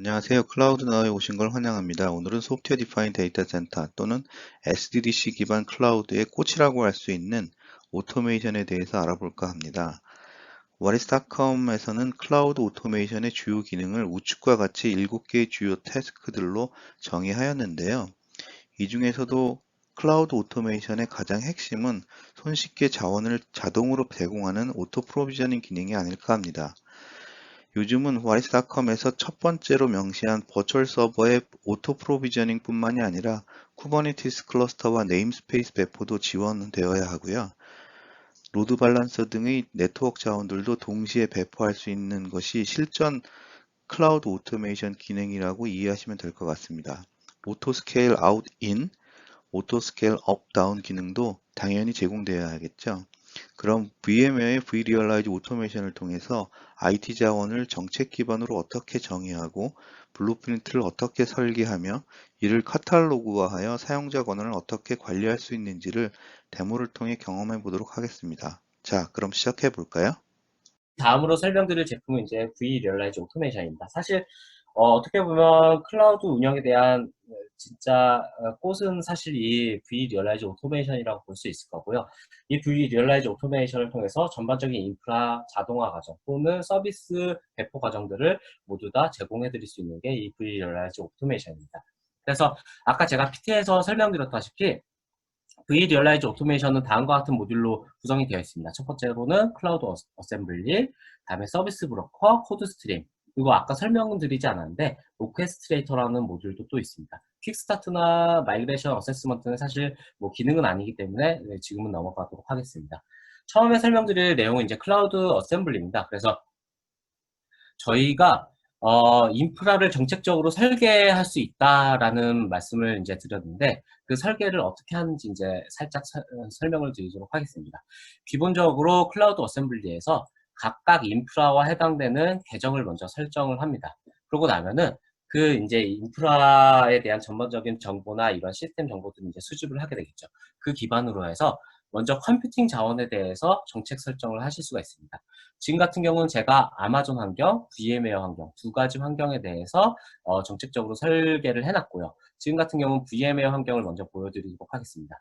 안녕하세요. 클라우드나우에 오신 걸 환영합니다. 오늘은 소프트웨어 디파인 데이터 센터 또는 SDDC 기반 클라우드의 꽃이라고 할 수 있는 오토메이션에 대해서 알아볼까 합니다. 와리스닷컴에서는 클라우드 오토메이션의 주요 기능을 우측과 같이 7개의 주요 태스크들로 정의하였는데요. 이 중에서도 클라우드 오토메이션의 가장 핵심은 손쉽게 자원을 자동으로 제공하는 오토 프로비저닝 기능이 아닐까 합니다. 요즘은 와리스닷컴에서 첫 번째로 명시한 버추얼 서버의 오토 프로비저닝 뿐만이 아니라 쿠버네티스 클러스터와 네임스페이스 배포도 지원되어야 하고요. 로드 밸런서 등의 네트워크 자원들도 동시에 배포할 수 있는 것이 실전 클라우드 오토메이션 기능이라고 이해하시면 될 것 같습니다. 오토 스케일 아웃 인, 오토 스케일 업 다운 기능도 당연히 제공되어야 하겠죠. 그럼 VMware의 vRealize 오토메이션을 통해서 IT 자원을 정책 기반으로 어떻게 정의하고 블루프린트를 어떻게 설계하며 이를 카탈로그화하여 사용자 권한을 어떻게 관리할 수 있는지를 데모를 통해 경험해 보도록 하겠습니다. 자, 그럼 시작해 볼까요? 다음으로 설명드릴 제품은 이제 vRealize 오토메이션입니다. 사실 어떻게 보면 클라우드 운영에 대한 진짜 꽃은 사실 이 vRealize 오토메이션이라고 볼 수 있을 거고요. 이 vRealize 오토메이션을 통해서 전반적인 인프라 자동화 과정 또는 서비스 배포 과정들을 모두 다 제공해 드릴 수 있는 게 이 vRealize 오토메이션입니다. 그래서 아까 제가 PT에서 설명드렸다시피 vRealize 오토메이션은 다음과 같은 모듈로 구성이 되어 있습니다. 첫 번째로는 클라우드 어셈블리, 다음에 서비스 브로커, 코드 스트림, 그리고 아까 설명은 드리지 않았는데 오케스트레이터라는 모듈도 또 있습니다. 퀵스타트나 마이그레이션 어세스먼트는 사실 뭐 기능은 아니기 때문에 지금은 넘어가도록 하겠습니다. 처음에 설명드릴 내용은 이제 클라우드 어셈블리입니다. 그래서 저희가 인프라를 정책적으로 설계할 수 있다라는 말씀을 이제 드렸는데 그 설계를 어떻게 하는지 이제 살짝 설명을 드리도록 하겠습니다. 기본적으로 클라우드 어셈블리에서 각각 인프라와 해당되는 계정을 먼저 설정을 합니다. 그러고 나면은 그 이제 인프라에 대한 전반적인 정보나 이런 시스템 정보들을 이제 수집을 하게 되겠죠. 그 기반으로 해서 먼저 컴퓨팅 자원에 대해서 정책 설정을 하실 수가 있습니다. 지금 같은 경우는 제가 아마존 환경, VM웨어 환경 두 가지 환경에 대해서 정책적으로 설계를 해놨고요. 지금 같은 경우는 VM웨어 환경을 먼저 보여드리도록 하겠습니다.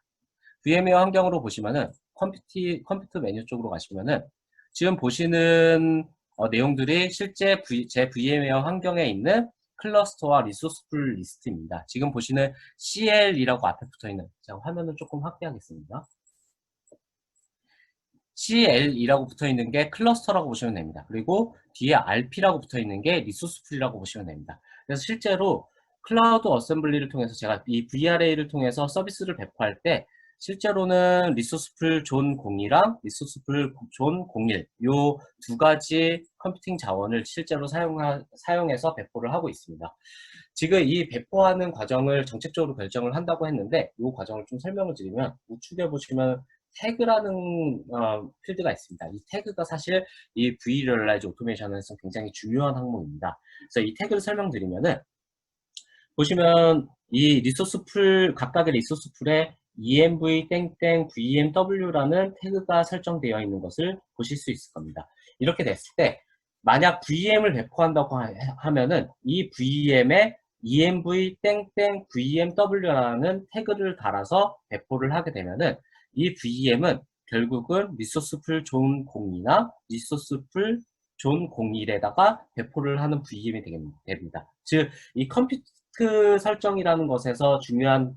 VM웨어 환경으로 보시면은 컴퓨터 메뉴 쪽으로 가시면은 지금 보시는 내용들이 실제 제 VM웨어 환경에 있는 클러스터와 리소스 풀 리스트입니다. 지금 보시는 CL이라고 앞에 붙어 있는, 제가 화면을 조금 확대하겠습니다. CL이라고 붙어 있는 게 클러스터라고 보시면 됩니다. 그리고 뒤에 RP라고 붙어 있는 게 리소스 풀이라고 보시면 됩니다. 그래서 실제로 클라우드 어셈블리를 통해서 제가 이 VRA를 통해서 서비스를 배포할 때 실제로는 리소스 풀존 0이랑 리소스 풀존 01 요 두 가지 컴퓨팅 자원을 실제로 사용해서 배포를 하고 있습니다. 지금 이 배포하는 과정을 정책적으로 결정을 한다고 했는데 이 과정을 좀 설명을 드리면 우측에 보시면 태그라는 필드가 있습니다. 이 태그가 사실 이 vRealize 오토메이션에서 굉장히 중요한 항목입니다. 그래서 이 태그를 설명드리면은 보시면 이 리소스 풀 각각의 리소스 풀에 env 땡땡 vmw라는 태그가 설정되어 있는 것을 보실 수 있을 겁니다. 이렇게 됐을 때 만약 VM을 배포한다고 하면은 이 VM에 env 땡땡 vmw라는 태그를 달아서 배포를 하게 되면은 이 VM은 결국은 리소스 풀존 0이나 리소스 풀존 01에다가 배포를 하는 VM이 됩니다. 즉, 이 컴퓨터 설정이라는 것에서 중요한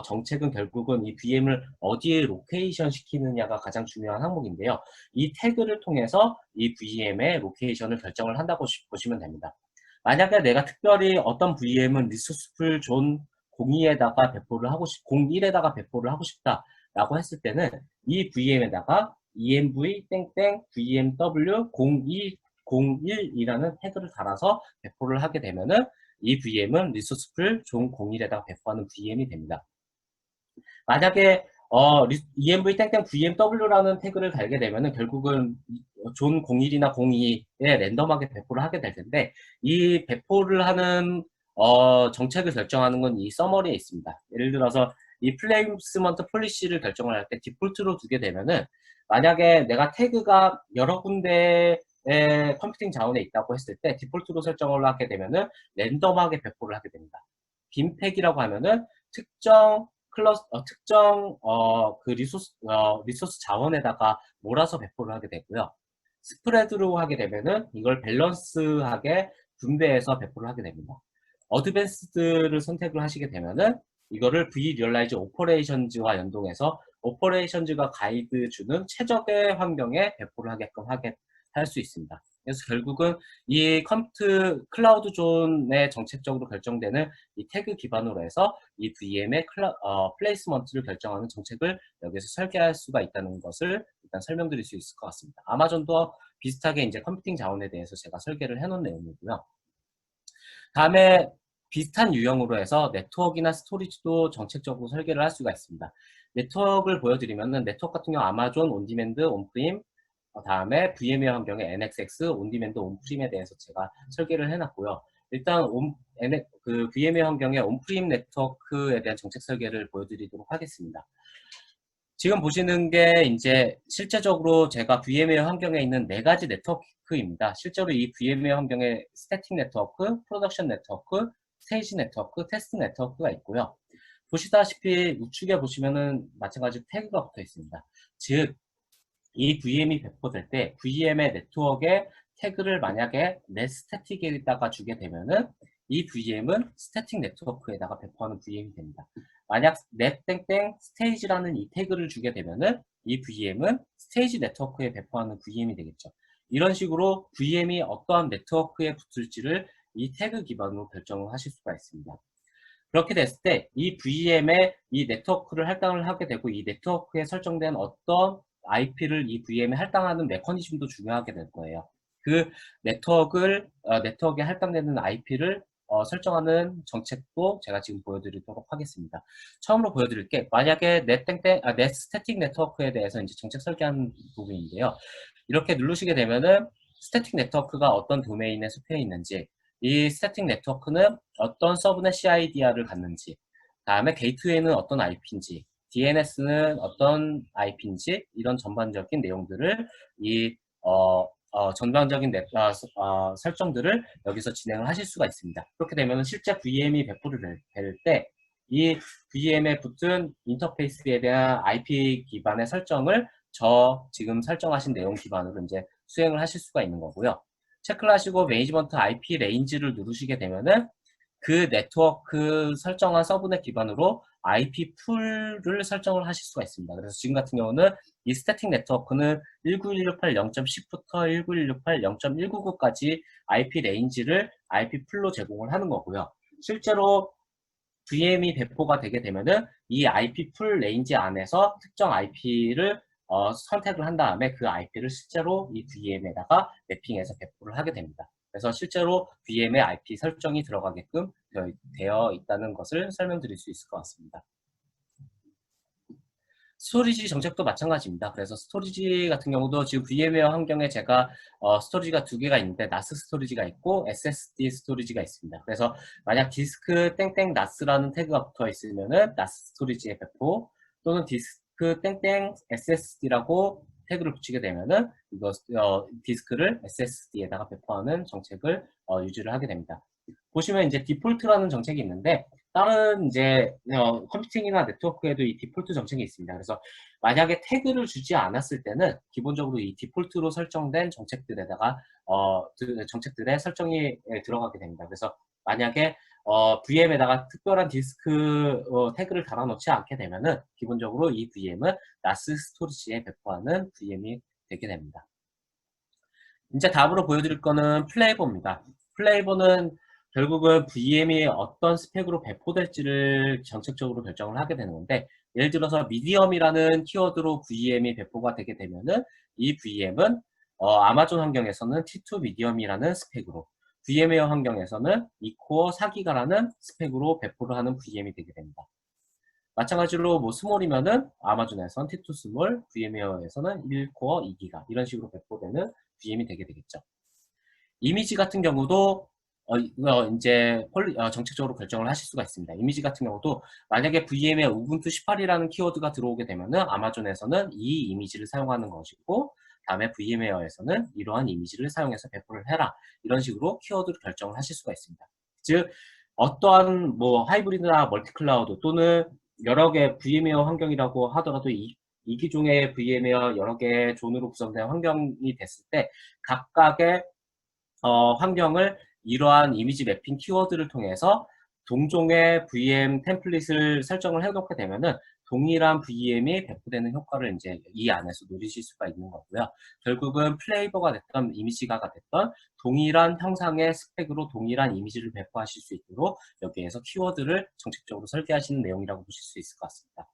정책은 결국은 이 VM을 어디에 로케이션 시키느냐가 가장 중요한 항목인데요. 이 태그를 통해서 이 VM의 로케이션을 결정을 한다고 보시면 됩니다. 만약에 내가 특별히 어떤 VM은 리소스풀 존 02에다가 배포를 하고 01에다가 배포를 하고 싶다라고 했을 때는 이 VM에다가 env 땡땡 vmw 0201이라는 태그를 달아서 배포를 하게 되면은 이 VM은 리소스풀 존 01에다가 배포하는 VM이 됩니다. 만약에 env 땡땡 vmw라는 태그를 달게 되면은 결국은 존 01이나 02에 랜덤하게 배포를 하게 될 텐데 이 배포를 하는 정책을 결정하는 건 이 서머리에 있습니다. 예를 들어서 이 플레이스먼트 폴리시를 결정을 할 때 디폴트로 두게 되면은 만약에 내가 태그가 여러 군데 컴퓨팅 자원에 있다고 했을 때 디폴트로 설정을 하게 되면은 랜덤하게 배포를 하게 됩니다. 빈팩이라고 하면은 특정 그 리소스 자원에다가 몰아서 배포를 하게 되고요. 스프레드로 하게 되면은 이걸 밸런스하게 분배해서 배포를 하게 됩니다. 어드밴스드를 선택을 하시게 되면은 이거를 vRealize 오퍼레이션즈와 연동해서 오퍼레이션즈가 가이드 주는 최적의 환경에 배포를 하게끔 할 수 있습니다. 그래서 결국은 이 클라우드 존에 정책적으로 결정되는 이 태그 기반으로 해서 이 VM의 플레이스먼트를 결정하는 정책을 여기서 설계할 수가 있다는 것을 일단 설명드릴 수 있을 것 같습니다. 아마존도 비슷하게 이제 컴퓨팅 자원에 대해서 제가 설계를 해놓은 내용이고요. 다음에 비슷한 유형으로 해서 네트워크나 스토리지도 정책적으로 설계를 할 수가 있습니다. 네트워크를 보여드리면은 네트워크 같은 경우 아마존 온디맨드 온프림 다음에 VMware 환경의 NXX 온디맨드 온프림에 대해서 제가 설계를 해놨고요. 일단 그 VMware 환경의 온프림 네트워크에 대한 정책 설계를 보여드리도록 하겠습니다. 지금 보시는 게 이제 실제적으로 제가 VMware 환경에 있는 4가지 네트워크입니다. 실제로 이 VMware 환경에 스태틱 네트워크, 프로덕션 네트워크, 스테이지 네트워크, 테스트 네트워크가 있고요. 보시다시피 우측에 보시면은 마찬가지로 태그가 붙어 있습니다. 즉, 이 VM이 배포될 때 VM의 네트워크에 태그를 만약에 넷스태틱에다가 주게 되면은 이 VM은 스태틱 네트워크에다가 배포하는 VM이 됩니다. 만약 넷땡땡 스테이지라는 이 태그를 주게 되면은 이 VM은 스테이지 네트워크에 배포하는 VM이 되겠죠. 이런 식으로 VM이 어떠한 네트워크에 붙을지를 이 태그 기반으로 결정을 하실 수가 있습니다. 그렇게 됐을 때 이 VM에 이 네트워크를 할당을 하게 되고 이 네트워크에 설정된 어떤 IP를 이 VM에 할당하는 메커니즘도 중요하게 될 거예요. 그 네트워크에 할당되는 IP를 설정하는 정책도 제가 지금 보여드리도록 하겠습니다. 처음으로 보여드릴 게 만약에 넷 스태틱 네트워크에 대해서 이제 정책 설계하는 부분인데요. 이렇게 누르시게 되면은 스태틱 네트워크가 어떤 도메인에 속해 있는지 이 스태틱 네트워크는 어떤 서브넷 CIDR을 갖는지, 다음에 게이트웨이는 어떤 IP인지, DNS는 어떤 IP인지 이런 전반적인 내용들을 전반적인 설정들을 여기서 진행을 하실 수가 있습니다. 그렇게 되면 실제 VM이 배포를 될 때 이 VM에 붙은 인터페이스에 대한 IP 기반의 설정을 지금 설정하신 내용 기반으로 이제 수행을 하실 수가 있는 거고요. 체크를 하시고 매니지먼트 IP 레인지를 누르시게 되면은 그 네트워크 설정한 서브넷 기반으로 IP 풀을 설정을 하실 수가 있습니다. 그래서 지금 같은 경우는 이 스태틱 네트워크는 19168 0.10부터 19168 0.199까지 IP 레인지를 IP 풀로 제공을 하는 거고요. 실제로 VM이 배포가 되게 되면은 이 IP 풀 레인지 안에서 특정 IP를 선택을 한 다음에 그 IP를 실제로 이 VM에다가 매핑해서 배포를 하게 됩니다. 그래서 실제로 VM의 IP 설정이 들어가게끔 되어 있다는 것을 설명드릴 수 있을 것 같습니다. 스토리지 정책도 마찬가지입니다. 그래서 스토리지 같은 경우도 지금 VMware 환경에 제가 스토리지가 2개가 있는데 NAS 스토리지가 있고 SSD 스토리지가 있습니다. 그래서 만약 디스크 땡땡 NAS라는 태그가 붙어 있으면은 NAS 스토리지의 배포 또는 디스크 땡땡 SSD라고 태그를 붙이게 되면은 이거 디스크를 SSD에다가 배포하는 정책을 유지를 하게 됩니다. 보시면 이제 디폴트라는 정책이 있는데 다른 이제 컴퓨팅이나 네트워크에도 이 디폴트 정책이 있습니다. 그래서 만약에 태그를 주지 않았을 때는 기본적으로 이 디폴트로 설정된 정책들에다가 정책들의 설정이 들어가게 됩니다. 그래서 만약에 VM에다가 특별한 디스크 태그를 달아놓지 않게 되면은 기본적으로 이 VM은 NAS 스토리지에 배포하는 VM이 되게 됩니다. 이제 다음으로 보여드릴 거는 플레이버입니다. 플레이버는 결국은 VM이 어떤 스펙으로 배포될지를 정책적으로 결정을 하게 되는 건데 예를 들어서 미디엄이라는 키워드로 VM이 배포가 되게 되면은 이 VM은 아마존 환경에서는 T2 미디엄이라는 스펙으로 VM웨어 환경에서는 2코어 4기가라는 스펙으로 배포를 하는 VM이 되게 됩니다. 마찬가지로 뭐 스몰이면은 아마존에서는 T2 스몰, VM웨어에서는 1코어 2기가 이런 식으로 배포되는 VM이 되게 되겠죠. 이미지 같은 경우도 이제 정책적으로 결정을 하실 수가 있습니다. 이미지 같은 경우도 만약에 VM에 우분투 18이라는 키워드가 들어오게 되면은 아마존에서는 이 이미지를 사용하는 것이고 다음에 VM웨어에서는 이러한 이미지를 사용해서 배포를 해라. 이런 식으로 키워드를 결정을 하실 수가 있습니다. 즉 어떠한 뭐 하이브리드나 멀티클라우드 또는 여러 개 VM웨어 환경이라고 하더라도 이 기종의 VM웨어 여러 개 존으로 구성된 환경이 됐을 때 각각의 환경을 이러한 이미지 매핑 키워드를 통해서 동종의 VM 템플릿을 설정을 해놓게 되면은 동일한 VM이 배포되는 효과를 이제 이 안에서 누리실 수가 있는 거고요. 결국은 플레이버가 됐던 이미지가 됐던 동일한 형상의 스펙으로 동일한 이미지를 배포하실 수 있도록 여기에서 키워드를 정책적으로 설계하시는 내용이라고 보실 수 있을 것 같습니다.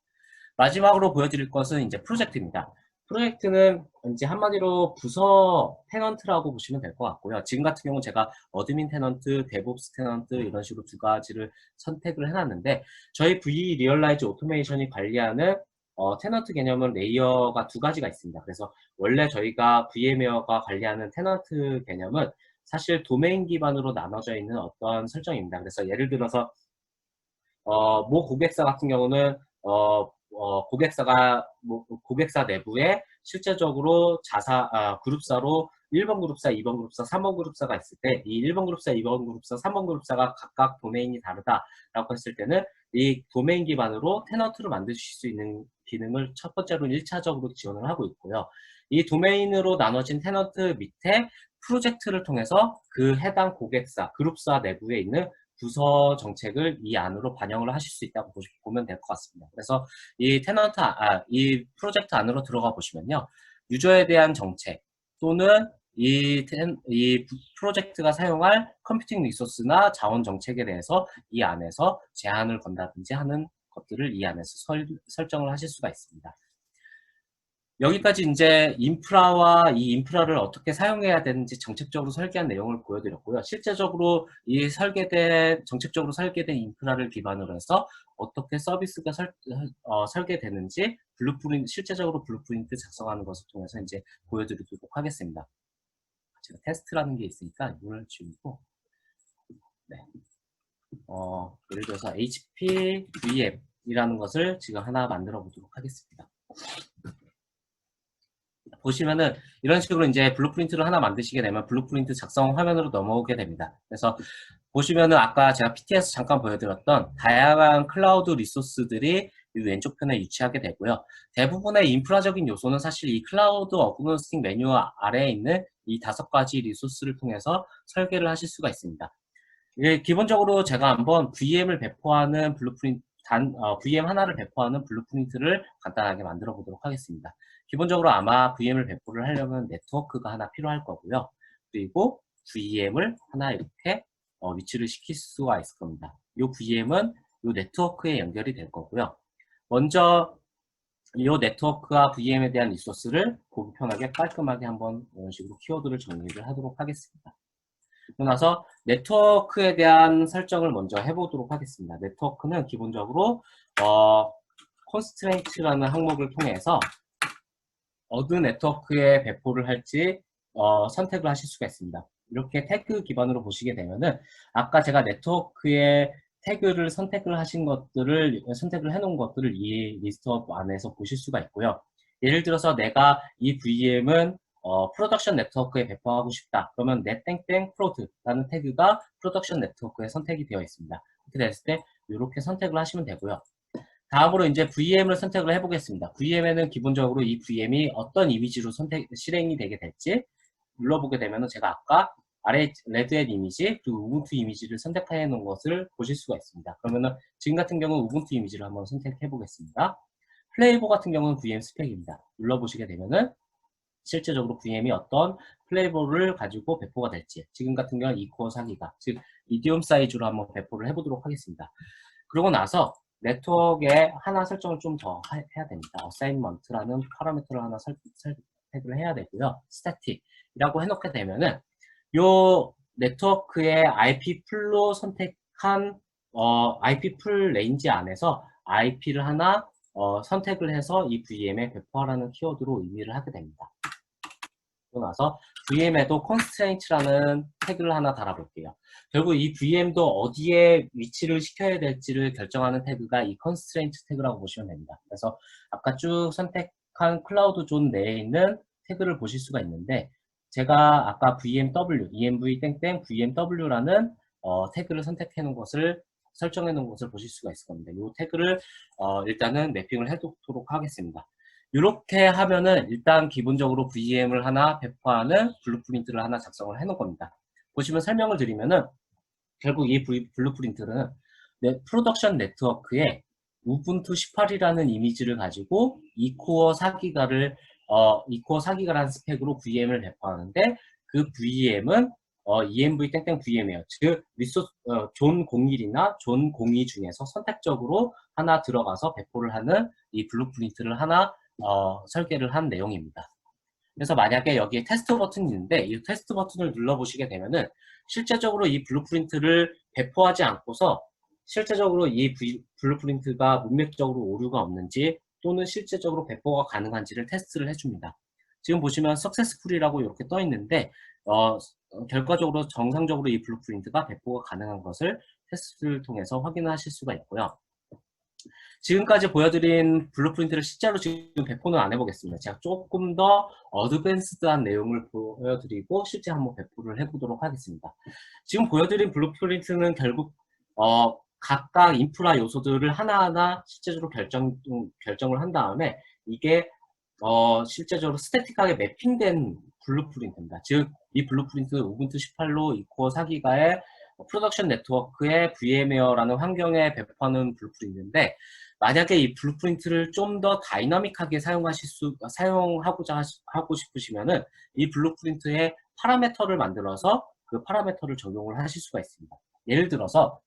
마지막으로 보여드릴 것은 이제 프로젝트입니다. 프로젝트는 이제 한마디로 부서 테넌트라고 보시면 될 것 같고요. 지금 같은 경우는 제가 어드민 테넌트, 데브옵스 테넌트 이런 식으로 두 가지를 선택을 해놨는데 저희 V 리얼라이즈 오토메이션이 관리하는 테넌트 개념은 레이어가 두 가지가 있습니다. 그래서 원래 저희가 VM웨어가 관리하는 테넌트 개념은 사실 도메인 기반으로 나눠져 있는 어떤 설정입니다. 그래서 예를 들어서 모 고객사 같은 경우는 고객사 내부에 실제적으로 그룹사로 1번 그룹사, 2번 그룹사, 3번 그룹사가 있을 때 이 1번 그룹사, 2번 그룹사, 3번 그룹사가 각각 도메인이 다르다라고 했을 때는 이 도메인 기반으로 테넌트를 만드실 수 있는 기능을 첫 번째로 1차적으로 지원을 하고 있고요. 이 도메인으로 나눠진 테넌트 밑에 프로젝트를 통해서 그 해당 고객사, 그룹사 내부에 있는 부서 정책을 이 안으로 반영을 하실 수 있다고 보면 될 것 같습니다. 그래서 이 프로젝트 안으로 들어가 보시면요. 유저에 대한 정책 또는 이 프로젝트가 사용할 컴퓨팅 리소스나 자원 정책에 대해서 이 안에서 제한을 건다든지 하는 것들을 이 안에서 설정을 하실 수가 있습니다. 여기까지 이제 인프라와 이 인프라를 어떻게 사용해야 되는지 정책적으로 설계한 내용을 보여드렸고요. 실제적으로 정책적으로 설계된 인프라를 기반으로 해서 어떻게 서비스가 설계되는지 실제적으로 블루프린트 작성하는 것을 통해서 이제 보여드리도록 하겠습니다. 제가 테스트라는 게 있으니까 이걸 지우고, 네. 예를 들어서 HP VM이라는 것을 지금 하나 만들어 보도록 하겠습니다. 보시면은 이런 식으로 이제 블루프린트를 하나 만드시게 되면 블루프린트 작성 화면으로 넘어오게 됩니다. 그래서 보시면은 아까 제가 PT에서 잠깐 보여드렸던 다양한 클라우드 리소스들이 이 왼쪽 편에 위치하게 되고요. 대부분의 인프라적인 요소는 사실 이 클라우드 어그노스틱 메뉴 아래에 있는 이 5가지 리소스를 통해서 설계를 하실 수가 있습니다. 기본적으로 제가 한번 VM을 배포하는 VM 하나를 배포하는 블루프린트를 간단하게 만들어 보도록 하겠습니다. 기본적으로 아마 VM을 배포를 하려면 네트워크가 하나 필요할 거고요. 그리고 VM을 하나 이렇게 위치를 시킬 수가 있을 겁니다. 이 VM은 이 네트워크에 연결이 될 거고요. 먼저 이 네트워크와 VM에 대한 리소스를 보기 편하게 깔끔하게 한번 이런 식으로 키워드를 정리를 하도록 하겠습니다. 그러고 나서 네트워크에 대한 설정을 먼저 해보도록 하겠습니다. 네트워크는 기본적으로 constraint라는 항목을 통해서 어느 네트워크에 배포를 할지 선택을 하실 수가 있습니다. 이렇게 태그 기반으로 보시게 되면은 아까 제가 네트워크에 태그를 선택을 해놓은 것들을 이 리스트업 안에서 보실 수가 있고요. 예를 들어서 내가 이 VM은 프로덕션 네트워크에 배포하고 싶다. 그러면 net땡땡 prod.라는 태그가 프로덕션 네트워크에 선택이 되어 있습니다. 이렇게 됐을 때 이렇게 선택을 하시면 되고요. 다음으로 이제 VM을 선택을 해보겠습니다. VM에는 기본적으로 이 VM이 어떤 이미지로 실행이 되게 될지 눌러보게 되면은 제가 아까 아래 레드햇 이미지 그리고 우분투 이미지를 선택해 놓은 것을 보실 수가 있습니다. 그러면은 지금 같은 경우는 우분투 이미지를 한번 선택해 보겠습니다. 플레이보 같은 경우는 VM 스펙입니다. 눌러보시게 되면은 실제적으로 VM이 어떤 플레이보를 가지고 배포가 될지 지금 같은 경우는 2코어 4기가 즉 미디엄 사이즈로 한번 배포를 해보도록 하겠습니다. 그러고 나서 네트워크에 하나 설정을 좀 더 해야 됩니다. 어사인먼트라는 파라미터를 하나 선택을 해야 되고요. 스태틱이라고 해놓게 되면은 요 네트워크의 IP 풀로 선택한 IP 풀 레인지 안에서 IP를 하나 선택을 해서 이 VM에 배포하라는 키워드로 의미를 하게 됩니다. 그러고 나서 VM에도 constraint라는 태그를 하나 달아볼게요. 결국 이 VM도 어디에 위치를 시켜야 될지를 결정하는 태그가 이 constraint 태그라고 보시면 됩니다. 그래서 아까 쭉 선택한 클라우드 존 내에 있는 태그를 보실 수가 있는데 제가 아까 VMW, ENV 땡땡 VMW라는 태그를 선택해 놓은 것을 설정해 놓은 것을 보실 수가 있을 겁니다. 이 태그를 일단은 매핑을 해두도록 하겠습니다. 이렇게 하면은 일단 기본적으로 VM을 하나 배포하는 블루프린트를 하나 작성을 해 놓은 겁니다. 보시면 설명을 드리면은 결국 이 블루프린트는 프로덕션 네트워크에 우분투 18이라는 이미지를 가지고 2코어 4기가를 2코어 4기가라는 스펙으로 VM을 배포하는데 그 VM은 env 땡땡 VM이에요. 즉 존 01이나 존 02 중에서 선택적으로 하나 들어가서 배포를 하는 이 블루프린트를 하나 설계를 한 내용입니다. 그래서 만약에 여기에 테스트 버튼이 있는데 이 테스트 버튼을 눌러보시게 되면은 실제적으로 이 블루프린트를 배포하지 않고서 실제적으로 이 블루프린트가 문맥적으로 오류가 없는지 또는 실제적으로 배포가 가능한지를 테스트를 해줍니다. 지금 보시면 successful이라고 이렇게 떠 있는데 결과적으로 정상적으로 이 블루프린트가 배포가 가능한 것을 테스트를 통해서 확인하실 수가 있고요. 지금까지 보여드린 블루프린트를 실제로 지금 배포는 안 해보겠습니다. 제가 조금 더 어드밴스드한 내용을 보여드리고 실제 한번 배포를 해보도록 하겠습니다. 지금 보여드린 블루프린트는 결국 각각 인프라 요소들을 하나하나 실제적으로 결정을 한 다음에 이게 실제적으로 스태틱하게 매핑된 블루프린트입니다. 즉, 이 블루프린트는 우분투 18로 이코어 4기가의 프로덕션 네트워크의 VM웨어라는 환경에 배포하는 블루프린트인데 만약에 이 블루프린트를 좀 더 다이나믹하게 사용하고자 하고 싶으시면은 이 블루프린트의 파라미터를 만들어서 그 파라미터를 적용을 하실 수가 있습니다. 예를 들어서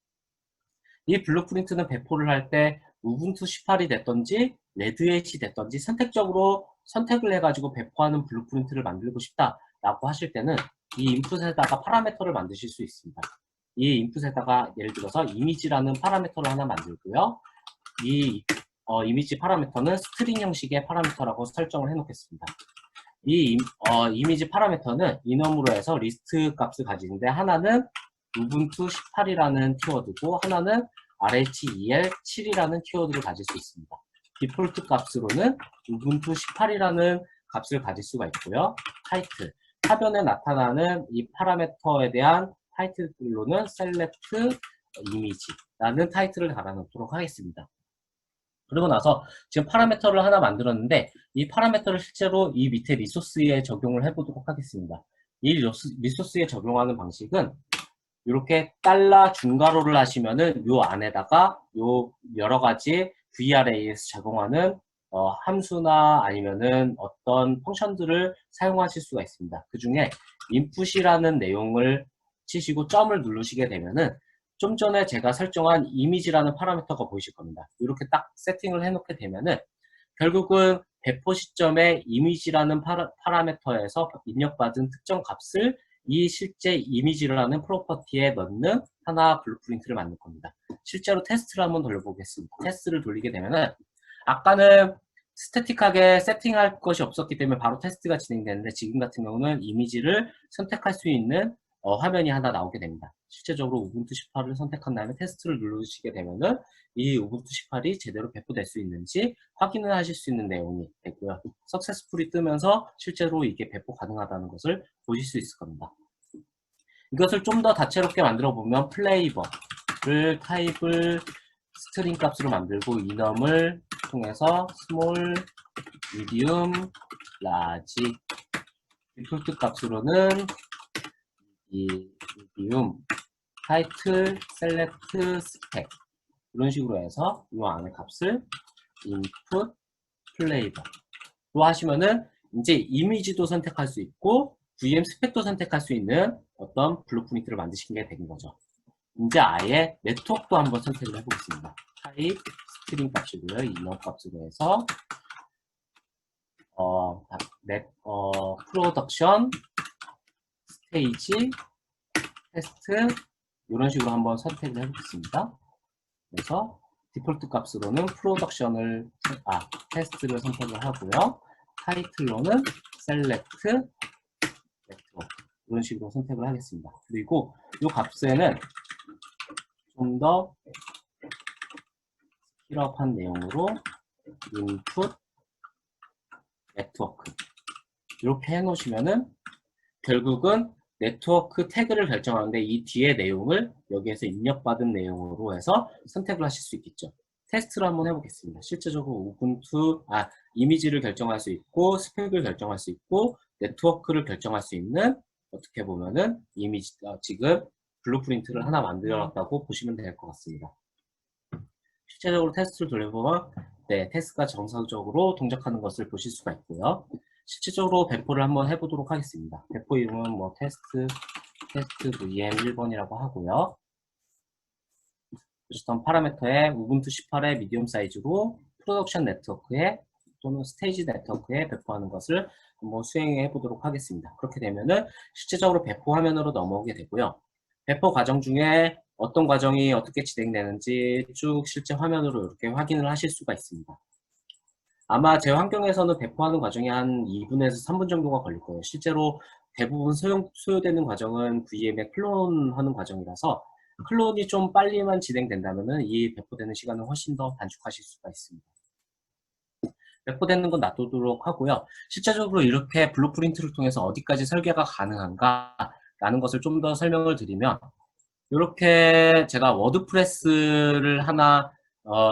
이 블루프린트는 배포를 할 때 우분투 18이 됐던지 레드햇이 됐던지 선택적으로 선택을 해가지고 배포하는 블루프린트를 만들고 싶다라고 하실 때는 이 인풋에다가 파라미터를 만드실 수 있습니다. 이 인풋에다가 예를 들어서 이미지라는 파라미터를 하나 만들고요. 이 이미지 파라미터는 스트링 형식의 파라미터라고 설정을 해놓겠습니다. 이 이미지 파라미터는 인원으로 해서 리스트 값을 가지는데 하나는 우분투 18이라는 키워드고 하나는 RHEL7이라는 키워드를 가질 수 있습니다. 디폴트 값으로는 우분투 18이라는 값을 가질 수가 있고요. 타이틀, 화면에 나타나는 이 파라미터에 대한 타이틀로는 select image라는 타이틀을 달아놓도록 하겠습니다. 그리고 나서 지금 파라미터를 하나 만들었는데 이 파라미터를 실제로 이 밑에 리소스에 적용을 해보도록 하겠습니다. 이 리소스에 적용하는 방식은 이렇게 달러 중괄호를 하시면은 요 안에다가 요 여러 가지 VRA에서 제공하는 함수나 아니면은 어떤 펑션들을 사용하실 수가 있습니다. 그 중에 input이라는 내용을 치시고 점을 누르시게 되면은 좀 전에 제가 설정한 이미지라는 파라미터가 보이실 겁니다. 이렇게 딱 세팅을 해놓게 되면은 결국은 배포 시점에 이미지라는 파라미터에서 입력받은 특정 값을 이 실제 이미지라는 프로퍼티에 넣는 하나 블루프린트를 만들 겁니다. 실제로 테스트를 한번 돌려보겠습니다. 테스트를 돌리게 되면은 아까는 스태틱하게 세팅할 것이 없었기 때문에 바로 테스트가 진행되는데 지금 같은 경우는 이미지를 선택할 수 있는 화면이 하나 나오게 됩니다. 실제적으로 우분투 18을 선택한 다음에 테스트를 누르시게 되면은 이 우분투 18이 제대로 배포될 수 있는지 확인을 하실 수 있는 내용이 되고요. 석세스풀이 뜨면서 실제로 이게 배포 가능하다는 것을 보실 수 있을 겁니다. 이것을 좀 더 다채롭게 만들어 보면 플레이버를 타입을 스트링 값으로 만들고 이넘을 통해서 스몰, 미디움, 라지 디폴트 값으로는 이 미디움, 타이틀, 셀렉트, 스펙 이런 식으로 해서 이 안에 값을 인풋, 플레이버로 하시면은 이제 이미지도 선택할 수 있고 VM 스펙도 선택할 수 있는 어떤 블루프린트를 만드시게 된 거죠. 이제 아예 네트워크도 한번 선택을 해보겠습니다. 타입 스트링 값이고요. 인원 값으로 해서 프로덕션, 스테이지, 테스트 이런 식으로 한번 선택을 해보겠습니다. 그래서 디폴트 값으로는 프로덕션을 테스트를 선택을 하고요. 타이틀로는 셀렉트 네트워크 이런 식으로 선택을 하겠습니다. 그리고 이 값에는 좀 더 스킬업한 내용으로 인풋 네트워크 이렇게 해놓으시면은 결국은 네트워크 태그를 결정하는데 이 뒤에 내용을 여기에서 입력받은 내용으로 해서 선택을 하실 수 있겠죠. 테스트를 한번 해보겠습니다. 실제적으로 이미지를 결정할 수 있고 스펙을 결정할 수 있고 네트워크를 결정할 수 있는 어떻게 보면은 지금 블루프린트를 하나 만들어놨다고 보시면 될 것 같습니다. 실제적으로 테스트를 돌려보면 네, 테스트가 정상적으로 동작하는 것을 보실 수가 있고요. 실질적으로 배포를 한번 해보도록 하겠습니다. 배포 이름은 뭐 테스트 VM 1번이라고 하고요. 주셨던 파라미터에 우분투 18의 미디엄 사이즈로 프로덕션 네트워크에 또는 스테이지 네트워크에 배포하는 것을 한번 수행해 보도록 하겠습니다. 그렇게 되면은 실제적으로 배포 화면으로 넘어오게 되고요. 배포 과정 중에 어떤 과정이 어떻게 진행되는지 쭉 실제 화면으로 이렇게 확인을 하실 수가 있습니다. 아마 제 환경에서는 배포하는 과정이 한 2분에서 3분 정도가 걸릴 거예요. 실제로 대부분 소요되는 과정은 VM에 클론하는 과정이라서 클론이 좀 빨리만 진행된다면 이 배포되는 시간은 훨씬 더 단축하실 수가 있습니다. 배포되는 건 놔두도록 하고요. 실제적으로 이렇게 블루프린트를 통해서 어디까지 설계가 가능한가 라는 것을 좀 더 설명을 드리면 이렇게 제가 워드프레스를 하나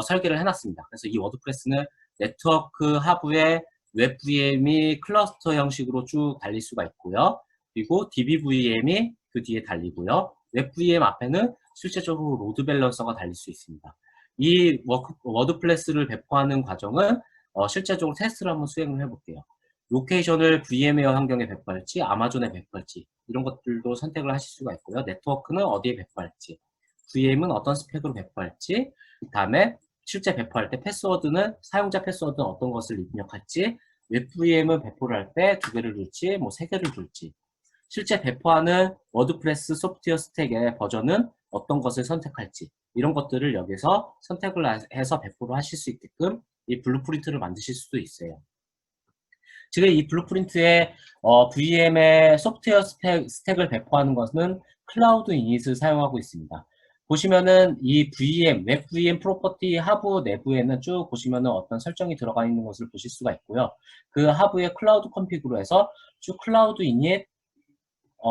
설계를 해놨습니다. 그래서 이 워드프레스는 네트워크 하부에 웹 VM이 클러스터 형식으로 쭉 달릴 수가 있고요. 그리고 DB VM이 그 뒤에 달리고요. 웹 VM 앞에는 실제적으로 로드 밸런서가 달릴 수 있습니다. 이 워드프레스를 배포하는 과정은 실제적으로 테스트를 한번 수행을 해볼게요. 로케이션을 VM웨어 환경에 배포할지 아마존에 배포할지 이런 것들도 선택을 하실 수가 있고요. 네트워크는 어디에 배포할지, VM은 어떤 스펙으로 배포할지, 그 다음에 실제 배포할 때 패스워드는 사용자 패스워드는 어떤 것을 입력할지, 웹 VM은 배포를 할 때 2개를 둘지, 뭐 3개를 둘지, 실제 배포하는 워드프레스 소프트웨어 스택의 버전은 어떤 것을 선택할지 이런 것들을 여기서 선택을 해서 배포를 하실 수 있게끔 이 블루프린트를 만드실 수도 있어요. 지금 이 블루프린트의 VM의 소프트웨어 스택을 배포하는 것은 클라우드 이닛을 사용하고 있습니다. 보시면은 이 VM, 웹 VM 프로퍼티 하부 내부에는 쭉 보시면은 어떤 설정이 들어가 있는 것을 보실 수가 있고요. 그 하부에 클라우드 컨피그로 해서 쭉 클라우드 이닛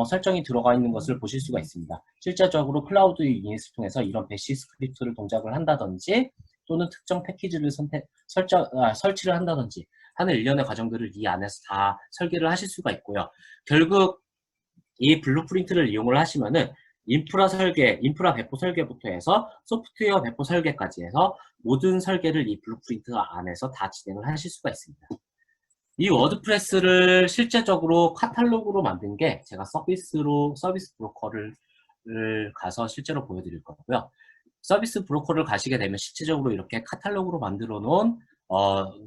설정이 들어가 있는 것을 보실 수가 있습니다. 실제적으로 클라우드 이닛을 통해서 이런 배시 스크립트를 동작을 한다든지 또는 특정 패키지를 설치를 한다든지 하는 일련의 과정들을 이 안에서 다 설계를 하실 수가 있고요. 결국 이 블루프린트를 이용을 하시면은 인프라 배포 설계부터 해서 소프트웨어 배포 설계까지 해서 모든 설계를 이 블루프린트 안에서 다 진행을 하실 수가 있습니다. 이 워드프레스를 실제적으로 카탈로그로 만든 게 제가 서비스 브로커를 가서 실제로 보여드릴 거고요. 서비스 브로커를 가시게 되면 실제적으로 이렇게 카탈로그로 만들어 놓은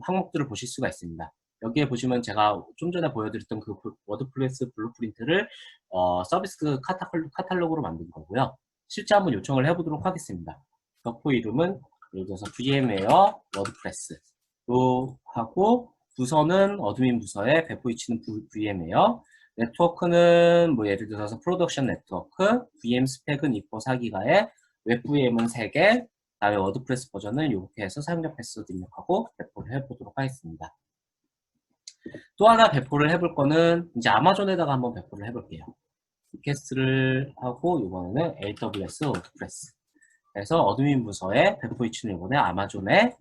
항목들을 보실 수가 있습니다. 여기에 보시면 제가 좀 전에 보여드렸던 그 워드프레스 블루프린트를 서비스 카탈로그로 만든 거고요. 실제 한번 요청을 해보도록 하겠습니다. 벽포 이름은 예를 들어서 VM웨어 워드프레스로 하고 부서는 어드민 부서에 배포 위치는 VM이에요. 네트워크는 뭐 예를 들어서 프로덕션 네트워크, VM 스펙은 2.4기가에 웹 VM은 3개, 다음에 워드프레스 버전은 이렇게 해서 사용자 패스워드 입력하고 배포를 해보도록 하겠습니다. 또 하나 배포를 해볼 거는 이제 아마존에다가 한번 배포를 해볼게요. 리퀘스트를 하고 이번에는 AWS 워드프레스. 그래서 어드민 부서에 배포 위치는 이번에 아마존에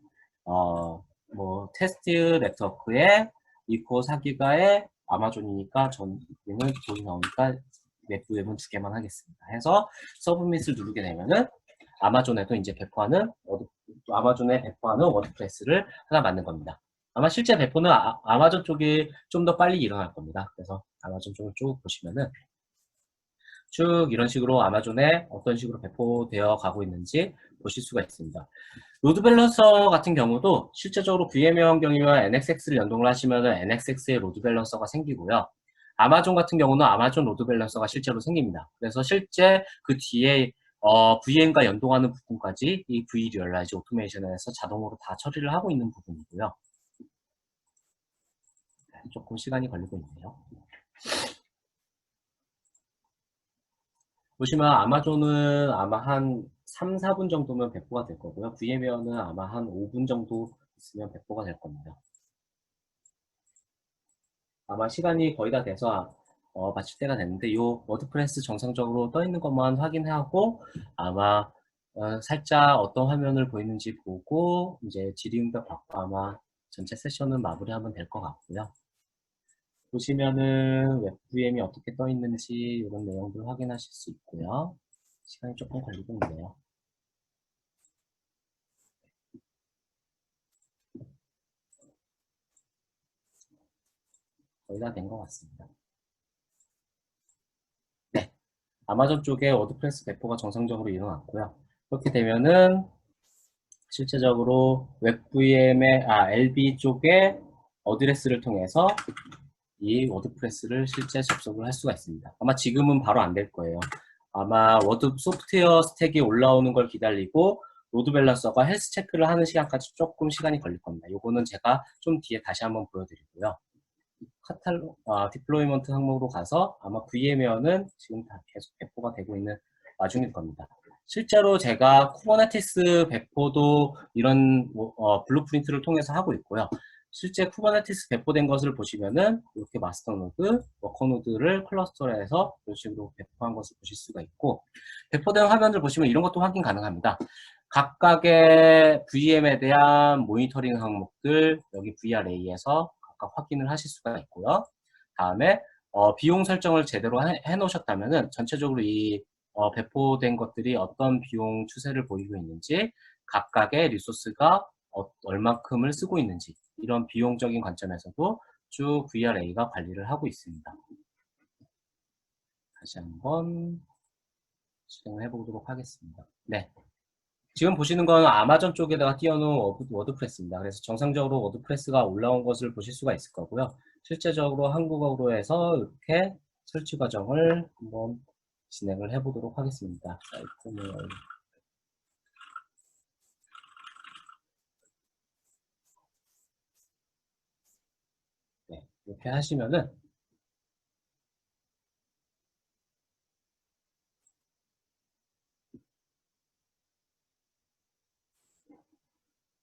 뭐 테스트 네트워크에 2.4기가에 아마존이니까 전기는 돈이 나오니까 웹브웹은 2개만 하겠습니다. 해서 서브밋을 누르게 되면은 아마존에도 이제 아마존에 배포하는 워드프레스를 하나 만든 겁니다. 아마 실제 배포는 아마존 쪽이 좀 더 빨리 일어날 겁니다. 그래서 아마존 쪽을 쭉 보시면은 쭉 이런 식으로 아마존에 어떤 식으로 배포되어 가고 있는지 보실 수가 있습니다. 로드 밸런서 같은 경우도 실제적으로 VMware 환경이면 NSX를 연동을 하시면 NSX의 로드 밸런서가 생기고요. 아마존 같은 경우는 아마존 로드 밸런서가 실제로 생깁니다. 그래서 실제 그 뒤에 VM과 연동하는 부분까지 이 vRealize 오토메이션에서 자동으로 다 처리를 하고 있는 부분이고요. 조금 시간이 걸리고 있네요. 보시면 아마존은 아마 한 3, 4분 정도면 배포가 될 거고요. VMware는 아마 한 5분 정도 있으면 배포가 될 겁니다. 아마 시간이 거의 다 돼서 마칠 때가 됐는데, 이 워드프레스 정상적으로 떠 있는 것만 확인하고 아마 살짝 어떤 화면을 보이는지 보고 이제 질의응답 받고 아마 전체 세션은 마무리하면 될 것 같고요. 보시면은 웹VM이 어떻게 떠 있는지 이런 내용들 확인하실 수 있고요. 시간이 조금 걸리고 있네요. 거의 다 된 것 같습니다. 네, 아마존 쪽에 워드프레스 배포가 정상적으로 일어났고요. 그렇게 되면은 실제적으로 웹VM의 LB 쪽에 어드레스를 통해서 이 워드프레스를 실제 접속을 할 수가 있습니다. 아마 지금은 바로 안 될 거예요. 아마 워드 소프트웨어 스택이 올라오는 걸 기다리고 로드 밸런서가 헬스 체크를 하는 시간까지 조금 시간이 걸릴 겁니다. 요거는 제가 좀 뒤에 다시 한번 보여드리고요. 디플로이먼트 항목으로 가서 아마 VM웨어는 지금 다 계속 배포가 되고 있는 와중일 겁니다. 실제로 제가 쿠버네티스 배포도 이런 블루프린트를 통해서 하고 있고요. 실제 쿠버네티스 배포된 것을 보시면은 이렇게 마스터 노드, 워커 노드를 클러스터로 해서 이런 식으로 배포한 것을 보실 수가 있고, 배포된 화면을 보시면 이런 것도 확인 가능합니다. 각각의 VM에 대한 모니터링 항목들 여기 VRA에서 각각 확인을 하실 수가 있고요. 다음에 비용 설정을 제대로 해 놓으셨다면은 전체적으로 이 배포된 것들이 어떤 비용 추세를 보이고 있는지, 각각의 리소스가 얼만큼을 쓰고 있는지, 이런 비용적인 관점에서도 쭉 VRA가 관리를 하고 있습니다. 다시 한번 실행을 해보도록 하겠습니다. 네. 지금 보시는 건 아마존 쪽에다가 띄워놓은 워드프레스입니다. 그래서 정상적으로 워드프레스가 올라온 것을 보실 수가 있을 거고요. 실제적으로 한국어로 해서 이렇게 설치 과정을 한번 진행을 해보도록 하겠습니다. 네, 이렇게 하시면은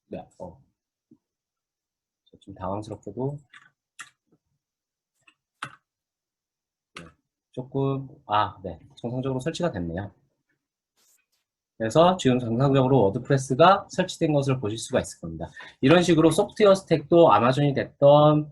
네, 좀 당황스럽게도 네, 조금 네, 정상적으로 설치가 됐네요. 그래서 지금 정상적으로 워드프레스가 설치된 것을 보실 수가 있을 겁니다. 이런 식으로 소프트웨어 스택도 아마존이 됐던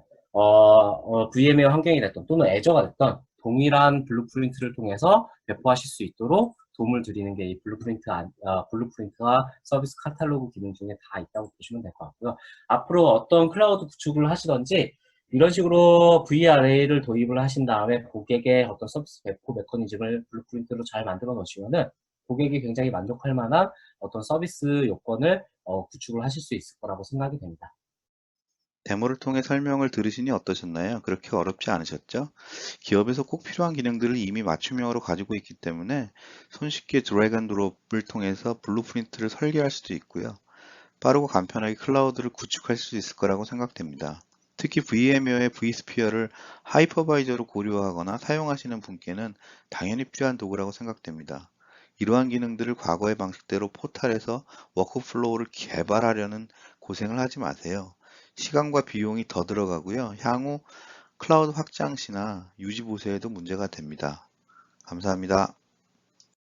VMware 환경이 됐던 또는 애저가 됐던 동일한 블루프린트를 통해서 배포하실 수 있도록 도움을 드리는 게 이 블루프린트와 서비스 카탈로그 기능 중에 다 있다고 보시면 될 것 같고요. 앞으로 어떤 클라우드 구축을 하시던지 이런 식으로 VRA를 도입을 하신 다음에 고객의 어떤 서비스 배포 메커니즘을 블루프린트로 잘 만들어 놓으시면은 고객이 굉장히 만족할 만한 어떤 서비스 요건을 구축을 하실 수 있을 거라고 생각이 됩니다. 데모를 통해 설명을 들으시니 어떠셨나요? 그렇게 어렵지 않으셨죠? 기업에서 꼭 필요한 기능들을 이미 맞춤형으로 가지고 있기 때문에 손쉽게 드래그 앤 드롭을 통해서 블루프린트를 설계할 수도 있고요. 빠르고 간편하게 클라우드를 구축할 수 있을 거라고 생각됩니다. 특히 VMware의 vSphere를 하이퍼바이저로 고려하거나 사용하시는 분께는 당연히 필요한 도구라고 생각됩니다. 이러한 기능들을 과거의 방식대로 포탈에서 워크플로우를 개발하려는 고생을 하지 마세요. 시간과 비용이 더 들어가고요. 향후 클라우드 확장 시나 유지 보수에도 문제가 됩니다. 감사합니다.